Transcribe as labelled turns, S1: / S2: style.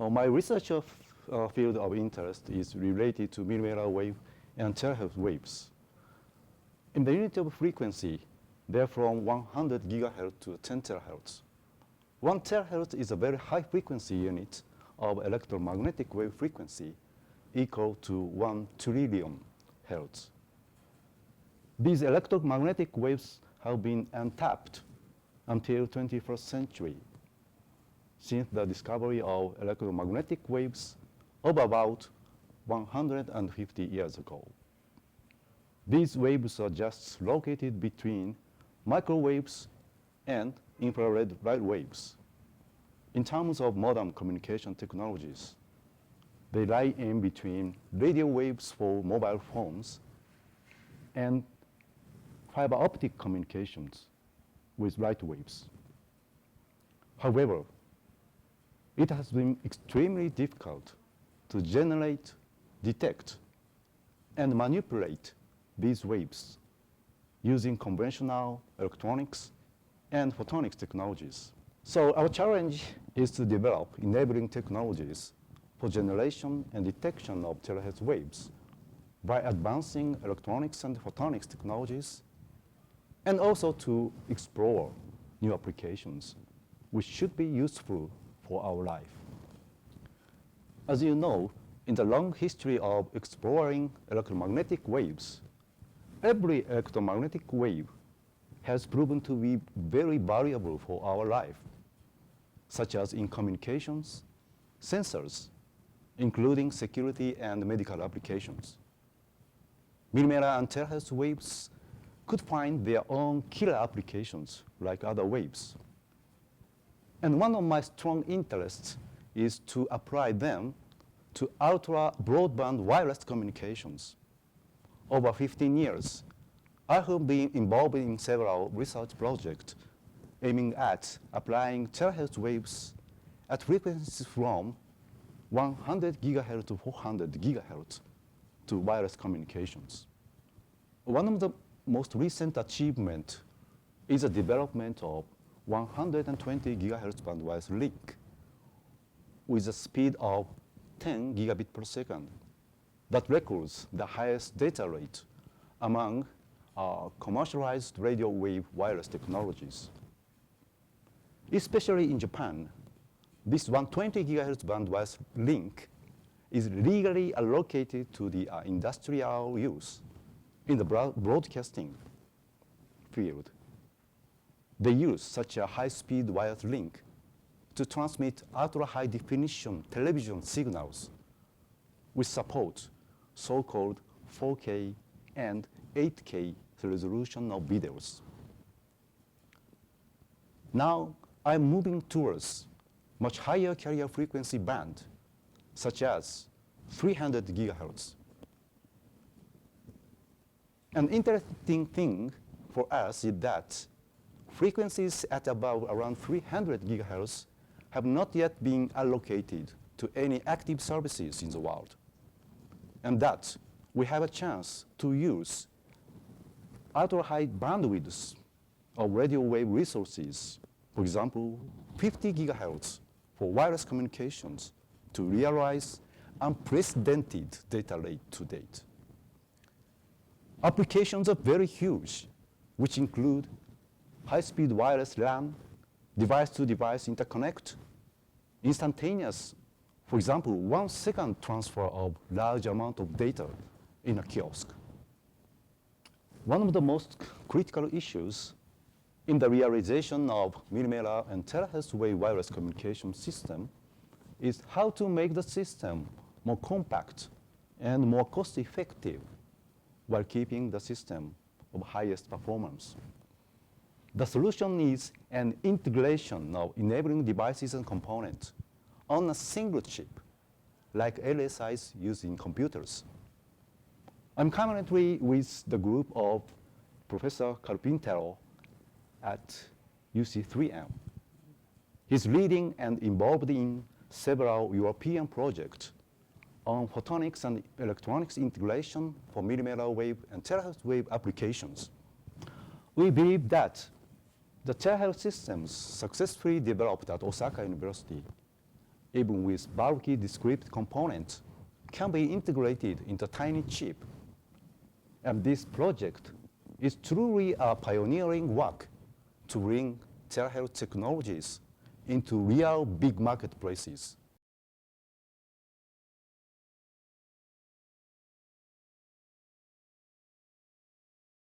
S1: My research field of interest is related to millimeter wave and terahertz waves. In the unit of frequency, they're from 100 gigahertz to 10 terahertz. 1 terahertz is a very high frequency unit of electromagnetic wave frequency equal to 1 trillion hertz. These electromagnetic waves have been untapped until 21st century, since the discovery of electromagnetic waves of about 150 years ago. These waves are just located between microwaves and infrared light waves. In terms of modern communication technologies, they lie in between radio waves for mobile phones and fiber optic communications with light waves. However, it has been extremely difficult to generate, detect, and manipulate these waves using conventional electronics and photonics technologies. So our challenge is to develop enabling technologies for generation and detection of terahertz waves by advancing electronics and photonics technologies, and also to explore new applications which should be useful for our life. As you know, in the long history of exploring electromagnetic waves, every electromagnetic wave has proven to be very valuable for our life, such as in communications, sensors, including security and medical applications. Millimeter and terahertz waves could find their own killer applications like other waves. And one of my strong interests is to apply them to ultra-broadband wireless communications. Over 15 years, I have been involved in several research projects aiming at applying terahertz waves at frequencies from 100 gigahertz to 400 gigahertz to wireless communications. One of the most recent achievements is the development of 120 gigahertz bandwidth link with a speed of 10 gigabit per second that records the highest data rate among commercialized radio wave wireless technologies. Especially in Japan, this 120 gigahertz bandwidth link is legally allocated to the industrial use in the broadcasting field. They use such a high-speed wireless link to transmit ultra-high definition television signals which support so-called 4K and 8K resolution of videos. Now, I'm moving towards much higher carrier frequency band, such as 300 gigahertz. An interesting thing for us is that frequencies at about around 300 gigahertz have not yet been allocated to any active services in the world, and that we have a chance to use ultra-high bandwidths of radio wave resources, for example, 50 gigahertz for wireless communications, to realize unprecedented data rate to date. Applications are very huge, which include high-speed wireless LAN, device-to-device interconnect, instantaneous, for example, 1 second transfer of large amount of data in a kiosk. One of the most critical issues in the realization of millimeter and terahertz wave wireless communication system is how to make the system more compact and more cost-effective while keeping the system of highest performance. The solution is an integration of enabling devices and components on a single chip, like LSIs used in computers. I'm currently with the group of Professor Carpintero at UC3M. He's leading and involved in several European projects on photonics and electronics integration for millimeter wave and terahertz wave applications. We believe that the terahertz systems successfully developed at Osaka University even with bulky discrete components, can be integrated into tiny chip. And this project is truly a pioneering work to bring terahertz technologies into real big marketplaces.